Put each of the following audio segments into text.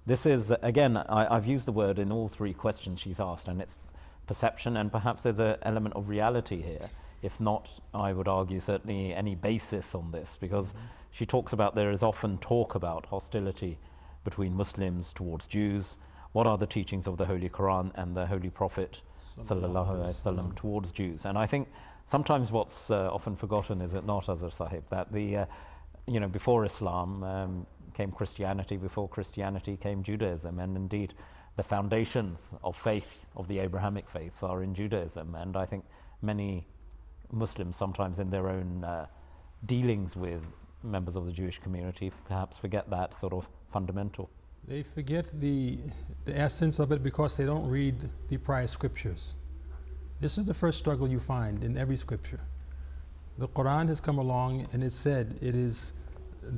this is, again, I've used the word in all three questions she's asked, and it's perception, and perhaps there's an element of reality here. If not, I would argue certainly any basis on this, because she talks about there is often talk about hostility between Muslims towards Jews. What are the teachings of the Holy Quran and the Holy Prophet sallallahu alaihi wasallam towards Jews? And I think sometimes what's often forgotten, is it not, Azhar Sahib, that the before Islam came Christianity, before Christianity came Judaism, and indeed the foundations of faith, of the Abrahamic faiths, are in Judaism. And I think many Muslims sometimes in their own dealings with members of the Jewish community perhaps forget that sort of fundamental. They forget the essence of it because they don't read the prior scriptures. This is the first struggle you find in every scripture. The Quran has come along and it said it is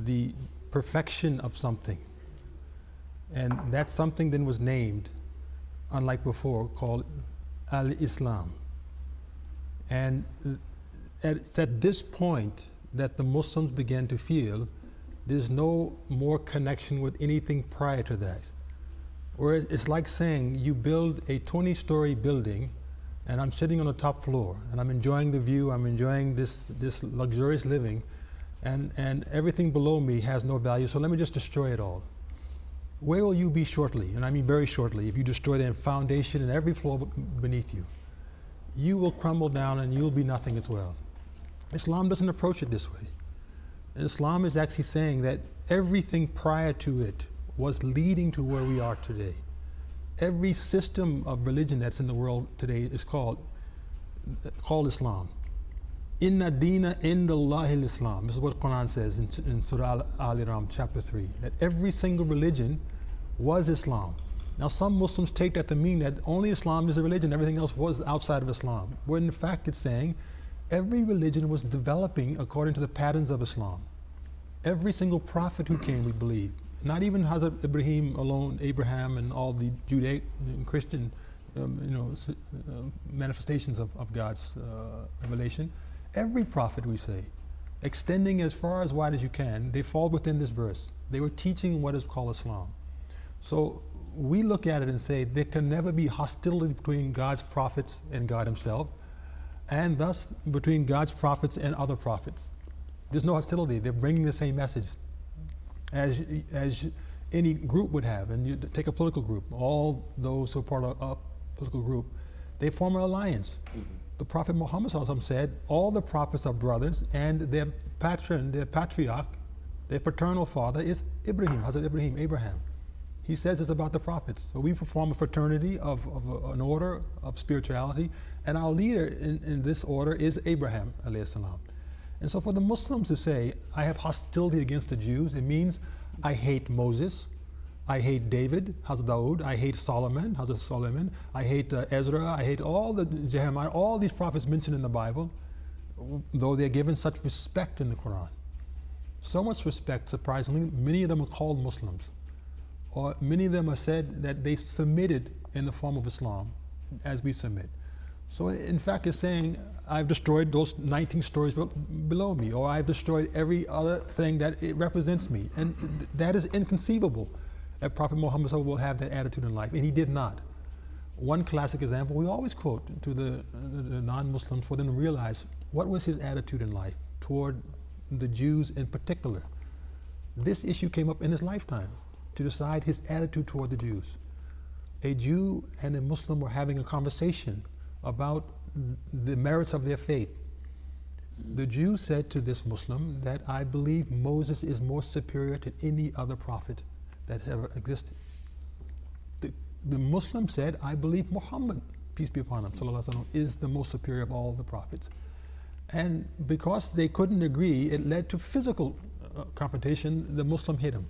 the perfection of something. And that something then was named, unlike before, called Al-Islam. And it's at this point that the Muslims began to feel there's no more connection with anything prior to that. Whereas it's like saying you build a 20-story building and I'm sitting on the top floor and I'm enjoying the view, I'm enjoying this luxurious living, and everything below me has no value, so let me just destroy it all. Where will you be shortly? And I mean very shortly, if you destroy the foundation and every floor beneath you. You will crumble down and you'll be nothing as well. Islam doesn't approach it this way. Islam is actually saying that everything prior to it was leading to where we are today. Every system of religion that's in the world today is called Islam. Inna Dina Indallahi Islam. This is what the Quran says in Surah Al-Imran, chapter 3, that every single religion was Islam. Now some Muslims take that to mean that only Islam is a religion, everything else was outside of Islam. When in fact it's saying every religion was developing according to the patterns of Islam. Every single prophet who came, we believe, not even Hazrat Ibrahim alone, Abraham and all the Judaic and Christian manifestations of God's revelation, every prophet, we say, extending as far as wide as you can, they fall within this verse. They were teaching what is called Islam. So we look at it and say there can never be hostility between God's prophets and God himself, and thus between God's prophets and other prophets. There's no hostility. They're bringing the same message as any group would have. And you take a political group, all those who are part of a political group, they form an alliance. The Prophet Muhammad said all the prophets are brothers, and their patron, their patriarch, their paternal father is Ibrahim, Hazrat Ibrahim, Abraham. He says it's about the prophets. So we perform a fraternity of an order of spirituality, and our leader in this order is Abraham alayhi salam. And so for the Muslims to say, I have hostility against the Jews, it means I hate Moses, I hate David, Hazrat Dawood, I hate Solomon, Hazrat Solomon, I hate Ezra, I hate all the Jeremiah, all these prophets mentioned in the Bible, though they're given such respect in the Quran. So much respect, surprisingly, many of them are called Muslims. Or many of them are said that they submitted in the form of Islam as we submit. So in fact it's saying, I've destroyed those 19 stories below me, or I've destroyed every other thing that it represents me. And that is inconceivable that Prophet Muhammad will have that attitude in life, and he did not. One classic example we always quote to the non-Muslims for them to realize what was his attitude in life toward the Jews in particular. This issue came up in his lifetime, to decide his attitude toward the Jews. A Jew and a Muslim were having a conversation about the merits of their faith. The Jew said to this Muslim that I believe Moses is more superior to any other prophet that has ever existed. The Muslim said, I believe Muhammad, peace be upon him, sallallahu alaihi wasallam, is the most superior of all the prophets. And because they couldn't agree, it led to physical confrontation. The Muslim hit him.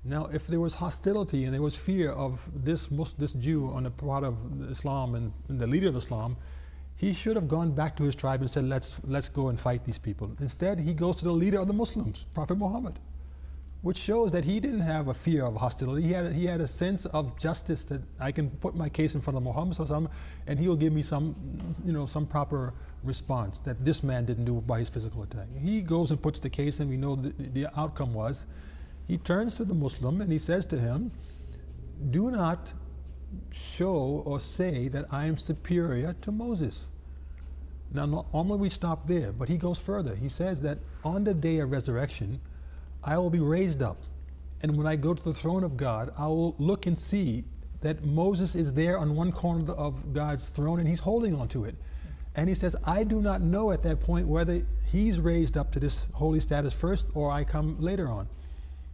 Now, if there was hostility and there was fear of this Jew on the part of Islam and the leader of Islam, he should have gone back to his tribe and said, let's go and fight these people. Instead, he goes to the leader of the Muslims, Prophet Muhammad, which shows that he didn't have a fear of hostility. He had a sense of justice, that I can put my case in front of Muhammad and he will give me some proper response that this man didn't do by his physical attack. He goes and puts the case, and we know the outcome was he turns to the Muslim and he says to him, do not show or say that I am superior to Moses. Now, normally we stop there, but he goes further. He says that on the day of resurrection, I will be raised up. And when I go to the throne of God, I will look and see that Moses is there on one corner of God's throne and he's holding onto it. And he says, I do not know at that point whether he's raised up to this holy status first or I come later on.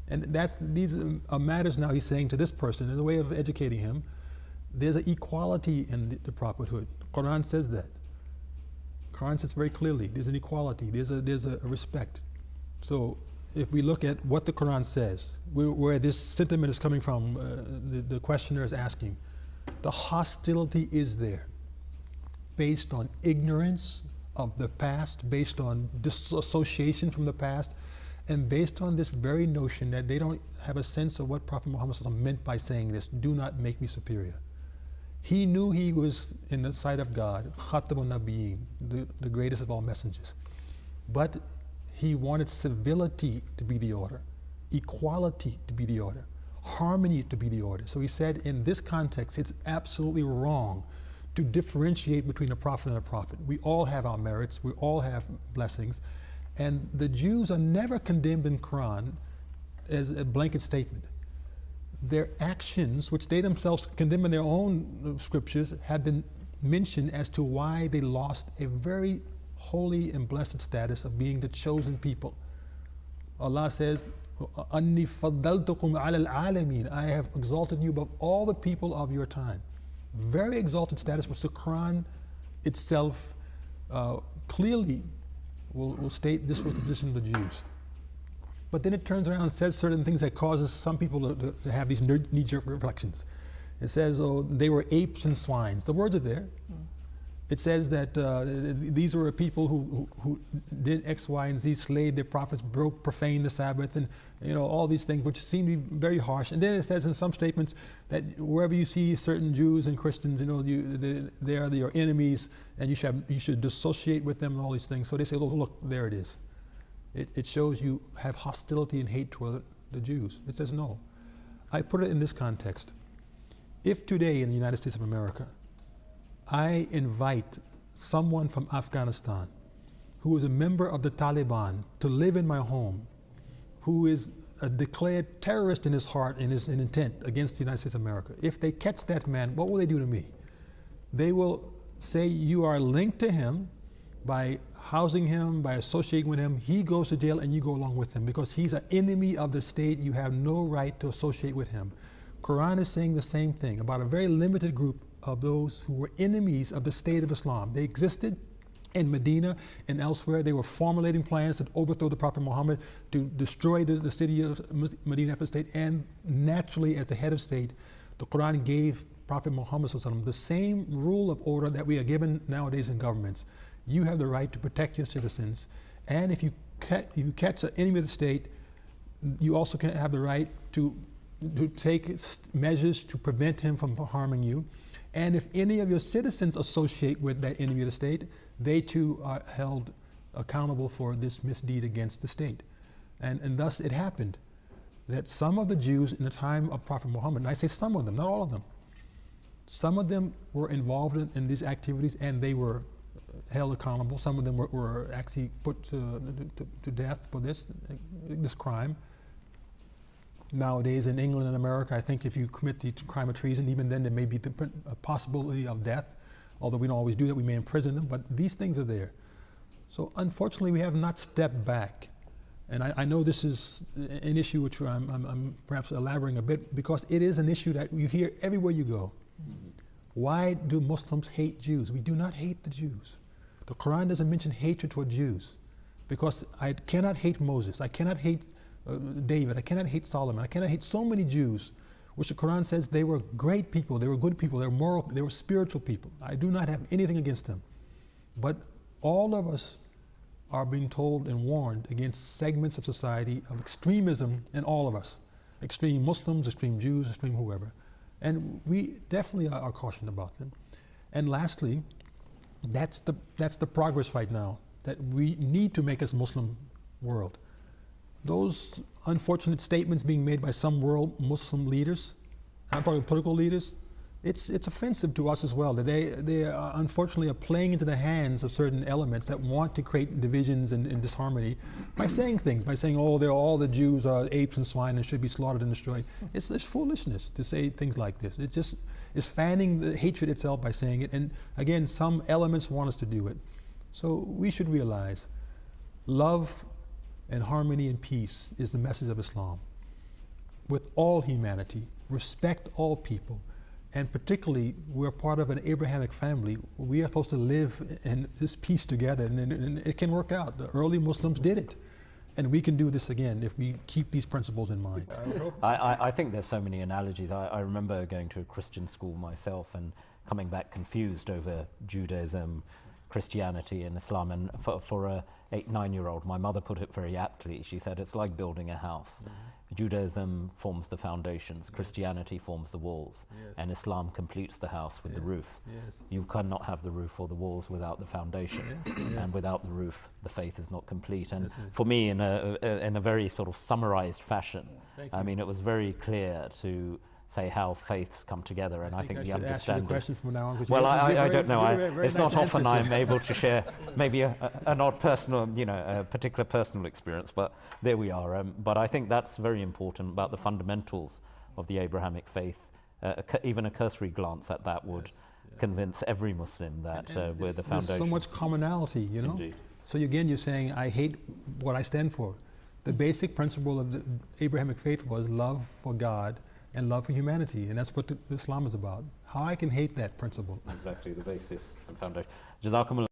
And these are matters now he's saying to this person in a way of educating him. There's an equality in the prophethood. Quran says that. Quran says very clearly, there's an equality, there's a respect. So if we look at what the Quran says, where this sentiment is coming from, the questioner is asking, the hostility is there based on ignorance of the past, based on disassociation from the past, and based on this very notion that they don't have a sense of what Prophet Muhammad meant by saying this, do not make me superior. He knew he was in the sight of God, Khatamun Nabiyyin, the greatest of all messengers. But he wanted civility to be the order, equality to be the order, harmony to be the order. So he said in this context, it's absolutely wrong to differentiate between a prophet and a prophet. We all have our merits, we all have blessings, and the Jews are never condemned in Quran as a blanket statement. Their actions, which they themselves condemn in their own scriptures, have been mentioned as to why they lost a very holy and blessed status of being the chosen people. Allah says, "Anni faddaltukum ala al-alamin." I have exalted you above all the people of your time. Very exalted status, which the Quran itself clearly will state this was the position of the Jews. But then it turns around and says certain things that causes some people to have these knee-jerk reflections. It says, oh, they were apes and swines. The words are there. It says that these were people who did X, Y, and Z, slayed their prophets, profaned the Sabbath, and all these things, which seem to be very harsh. And then it says in some statements that wherever you see certain Jews and Christians, they are your enemies, and you should dissociate with them and all these things. So they say, look, there it is. It shows you have hostility and hate toward the Jews. It says no. I put it in this context. If today in the United States of America, I invite someone from Afghanistan who is a member of the Taliban to live in my home, who is a declared terrorist in his heart and his intent against the United States of America, if they catch that man, what will they do to me? They will say you are linked to him by housing him, by associating with him. He goes to jail and you go along with him because he's an enemy of the state. You have no right to associate with him. Quran is saying the same thing about a very limited group of those who were enemies of the state of Islam. They existed in Medina and elsewhere. They were formulating plans to overthrow the Prophet Muhammad, to destroy the city of Medina after state. And naturally, as the head of state, the Quran gave Prophet Muhammad the same rule of order that we are given nowadays in governments. You have the right to protect your citizens, and if you catch an enemy of the state, you also can have the right to take measures to prevent him from harming you. And if any of your citizens associate with that enemy of the state, they too are held accountable for this misdeed against the state. And thus it happened that some of the Jews in the time of Prophet Muhammad, and I say some of them, not all of them, some of them were involved in these activities and they were held accountable. Some of them were actually put to death for this crime. Nowadays in England and America, I think if you commit the crime of treason, even then there may be a possibility of death. Although we don't always do that, we may imprison them, but these things are there. So unfortunately, we have not stepped back. And I know this is an issue which I'm perhaps elaborating a bit, because it is an issue that you hear everywhere you go. Mm-hmm. Why do Muslims hate Jews? We do not hate the Jews. The Quran doesn't mention hatred toward Jews, because I cannot hate Moses, I cannot hate David, I cannot hate Solomon, I cannot hate so many Jews, which the Quran says they were great people, they were good people, they were moral, they were spiritual people. I do not have anything against them. But all of us are being told and warned against segments of society of extremism in all of us. Extreme Muslims, extreme Jews, extreme whoever. And we definitely are cautioned about them. And lastly, that's the progress right now that we need to make as Muslim world. those unfortunate statements being made by some world Muslim leaders, I'm talking political leaders, it's offensive to us as well. That they unfortunately are playing into the hands of certain elements that want to create divisions and disharmony by saying things, by saying, oh, all the Jews are apes and swine and should be slaughtered and destroyed. It's foolishness to say things like this. It just is fanning the hatred itself by saying it. And again, some elements want us to do it. So we should realize love and harmony and peace is the message of Islam. With all humanity, respect all people. And particularly, we're part of an Abrahamic family. We are supposed to live in this peace together, and it can work out. The early Muslims did it. And we can do this again if we keep these principles in mind. I think there's so many analogies. I remember going to a Christian school myself and coming back confused over Judaism, Christianity and Islam. And for a 8-9-year-old, my mother put it very aptly. She said, it's like building a house. Mm-hmm. Judaism forms the foundations, Christianity forms the walls, and Islam completes the house with the roof. You cannot have the roof or the walls without the foundation, and without the roof, the faith is not complete. And for me, in a very sort of summarized fashion, I mean, it was very clear to say how faiths come together, and I think the understanding. Ask you the question from now on. Well, I don't know. It's not often I'm able to share maybe an odd personal, a particular personal experience, but there we are. But I think that's very important about the fundamentals of the Abrahamic faith. Even a cursory glance at that would convince every Muslim that we're the foundation. There's so much commonality, Indeed. So again, you're saying, I hate what I stand for. The basic principle of the Abrahamic faith was love for God and love for humanity, and that's what Islam is about. How I can hate that principle. Exactly, the basis and foundation. Jazakumullah.